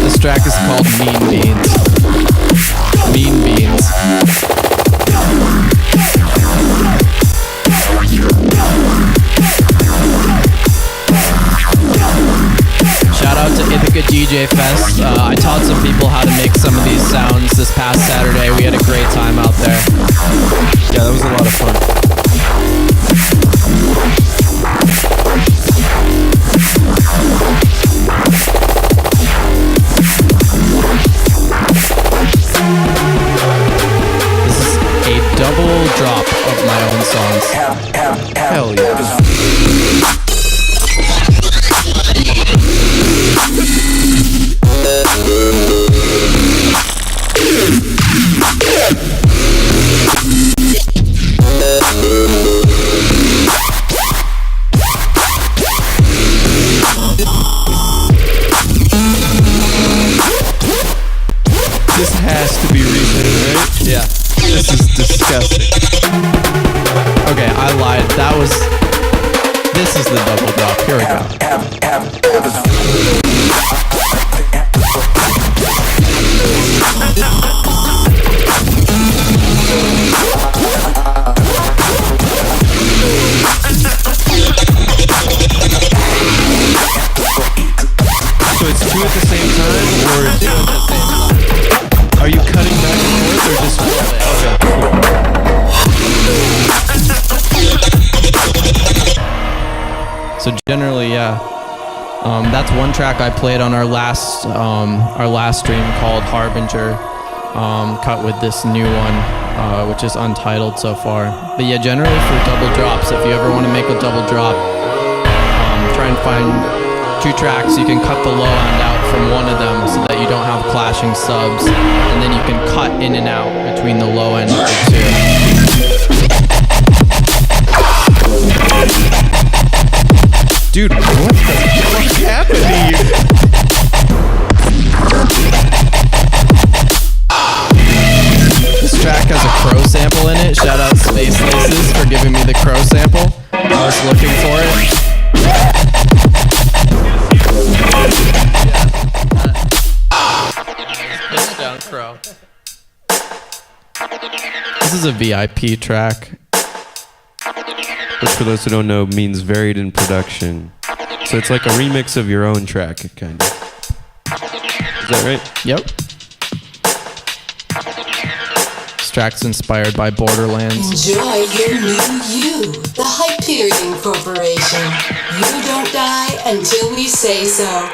This track is called Mean Beans. Mean Beans. Shout out to Ithaca DJ Fest. I taught some people how to make some of these sounds this past Saturday. We had a great time out there. Yeah, that was a lot of fun. This is a double drop of my own songs. Hell yeah. This has to be recent, right? Yeah. This is disgusting. Okay, I lied. This is the double drop. Here we go. So it's two at the same time, or two at the same time? Are you cutting back and forth, or just okay? So generally, yeah. That's one track I played on our last stream called Harbinger, cut with this new one, which is untitled so far. But yeah, generally for double drops, if you ever want to make a double drop, try and find 2 tracks. You can cut the low end out from one of them so that you don't have clashing subs, and then you can cut in and out between the low end of the 2. Dude, what the fuck happened to you? This track has a crow sample in it. Shout out Space Laces for giving me the crow sample. I was looking for it. Pitch down crow. This is a VIP track. Which, for those who don't know, means varied in production. So it's like a remix of your own track, kind of. Is that right? Yep. This track's inspired by Borderlands. Enjoy your new you, the Hyperion Corporation. You don't die until we say so.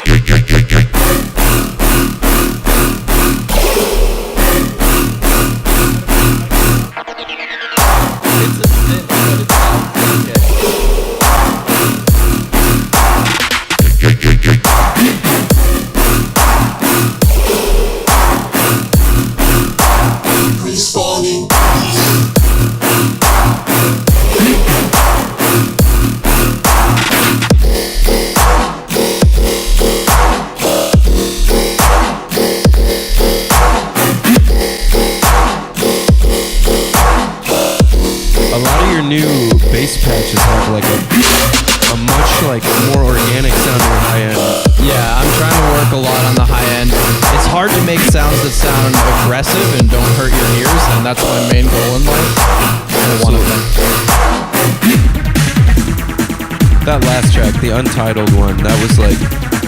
a much like more organic sounding high end. Yeah, I'm trying to work a lot on the high end. It's hard to make sounds that sound aggressive and don't hurt your ears, and that's my main goal in life. Or one of them. That last track, the untitled one, that was like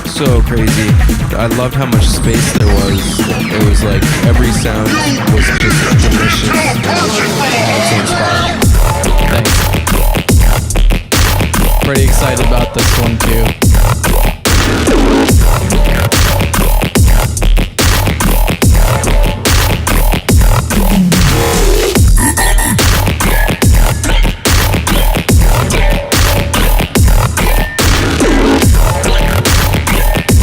so crazy. I loved how much space there was. It was like every sound was just delicious. Had its own spot. Thanks. Pretty excited about this one too.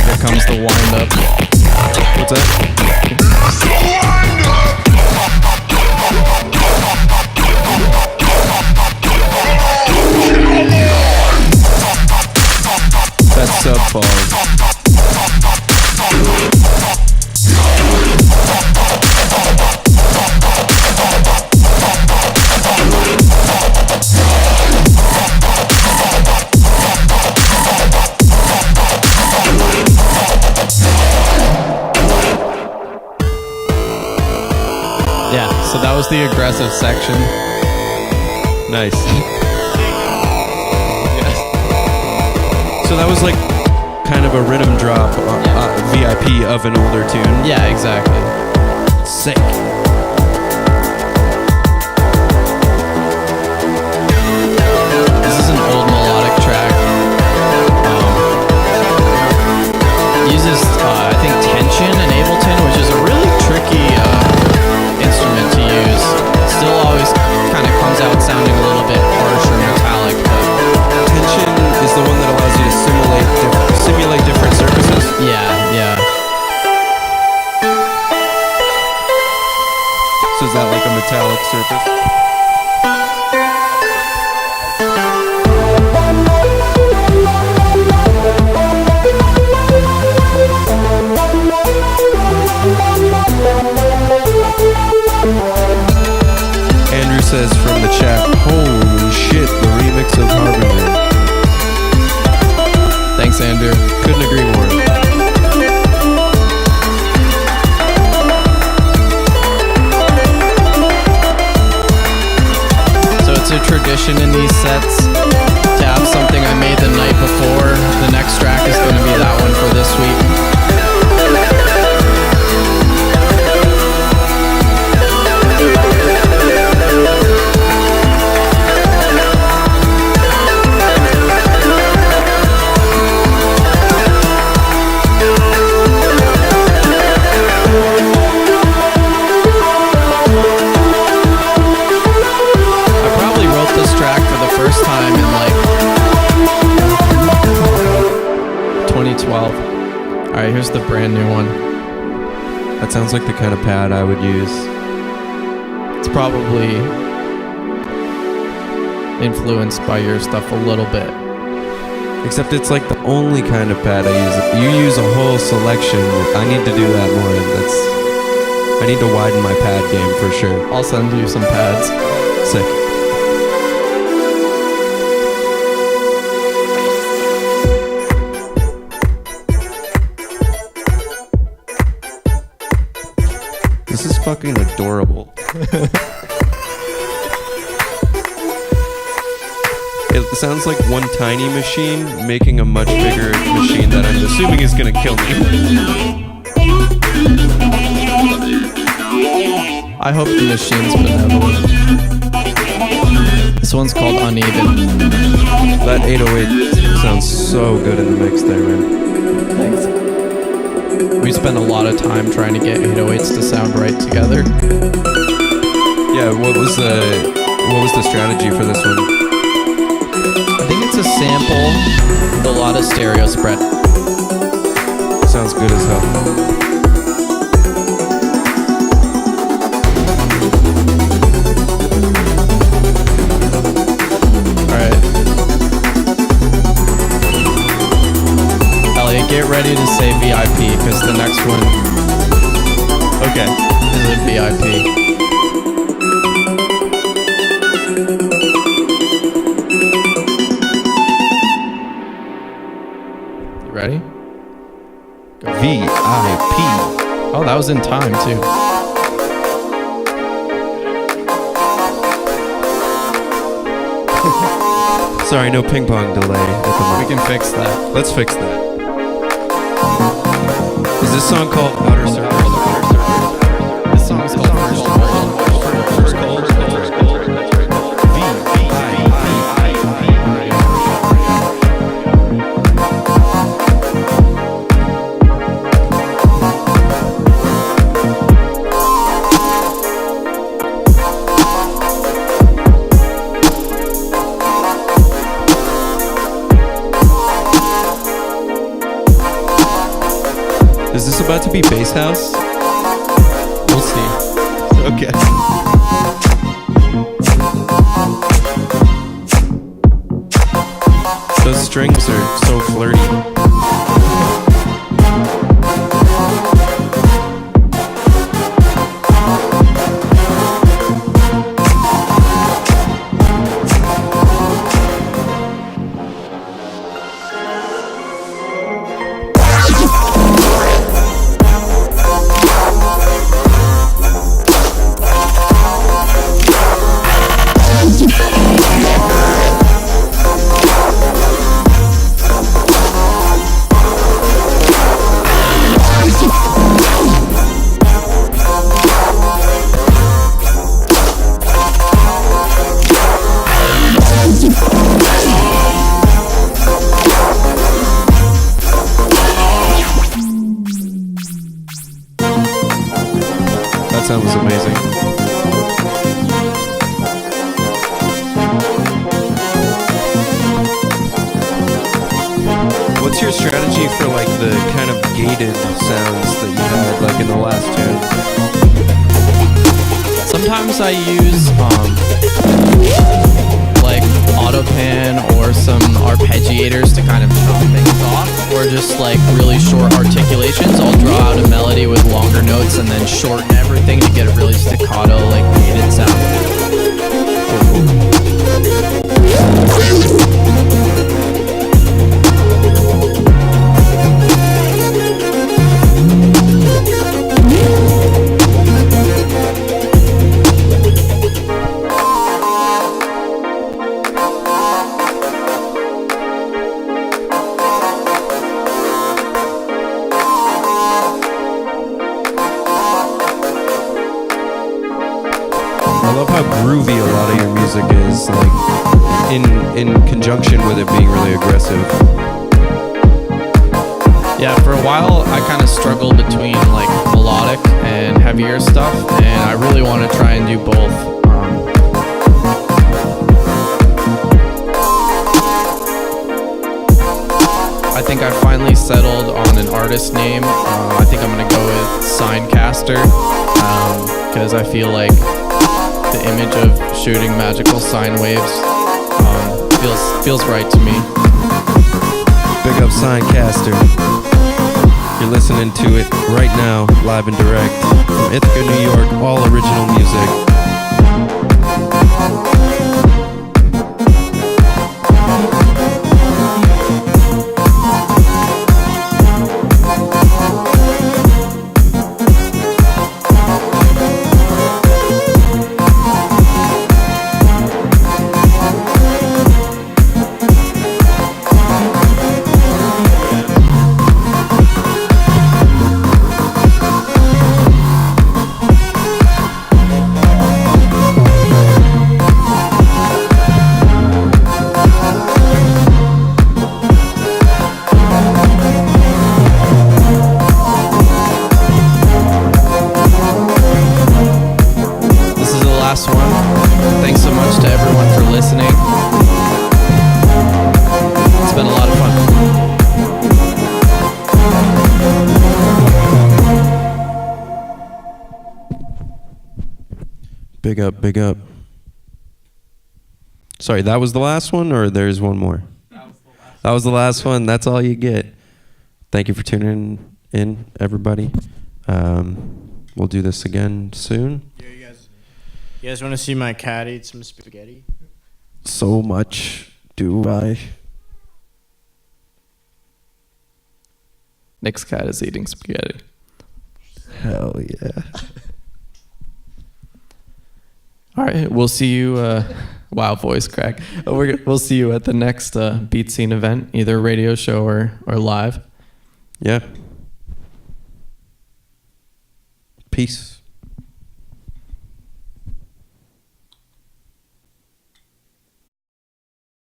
Here comes the wind up. What's that? That's sub falls. Yeah, so that was the aggressive section. Nice. So that was like kind of a rhythm drop, VIP of an older tune. Yeah, exactly. Sick. This is an old melodic track. Uses, I think, tension and Ableton, which is a really tricky instrument to use. Still always kind of comes out sounding a little bit harsh or metallic, but Tension is the one that allows you to simulate different surfaces. yeah. So is that like a metallic surface? Andrew says from the chat, holy shit, the remix of Harbinger. Thanks, Andrew. Couldn't agree more. So it's a tradition in these sets to have something I made the night before. The next track is going to be that one for this week. I probably wrote this track for the first time in like 2012. Alright, here's the brand new one. That sounds like the kind of pad I would use. It's probably influenced by your stuff a little bit. Except it's like the only kind of pad I use. You use a whole selection. I need to do that more. I need to widen my pad game for sure. I'll send you some pads. Sick. This is fucking adorable. It sounds like one tiny machine making a much bigger machine that I'm assuming is gonna kill me. I hope the machine's benevolent. This one's called Uneven. That 808 sounds so good in the mix there, man. Thanks. We spent a lot of time trying to get 808s to sound right together. Yeah, what was the strategy for this one? I think it's a sample with a lot of stereo spread. Sounds good as hell. Get ready to say VIP because the next one is a VIP. Wow, that was in time too. Sorry, no ping pong delay at the We moment. can fix that. Let's fix that. Is this song called Outer Circle? This song is called First Cold. First Cold. Is this about to be bass house? We'll see. Okay. Those strings are so flirty. That sounds amazing. What's your strategy for like the kind of gated sounds that you had like in the last tune? Sometimes I use like autopan or some arpeggiators to kind of chop things off, or just like really short articulations. I'll draw out a melody with longer notes and then shorten everything to get a really staccato, like gated sound. I love how groovy a lot of your music is, like in conjunction with it being really aggressive. Yeah, for a while I kind of struggled between like melodic and heavier stuff, and I really want to try and do both. I think I finally settled on an artist name. I think I'm gonna go with Signcaster, because I feel like the image of shooting magical sine waves feels right to me. Big up Signcaster. You're listening to it right now, live and direct from Ithaca, New York. All original music. Big up. Sorry, that was the last one, or there's one more? That was the last one. That's all you get. Thank you for tuning in, everybody. We'll do this again soon. Yeah, you guys want to see my cat eat some spaghetti? So much do I. Nick's cat is eating spaghetti. Hell yeah. All right, we'll see you. Wow, voice crack. We'll see you at the next Beatscene event, either radio show or live. Yeah. Peace.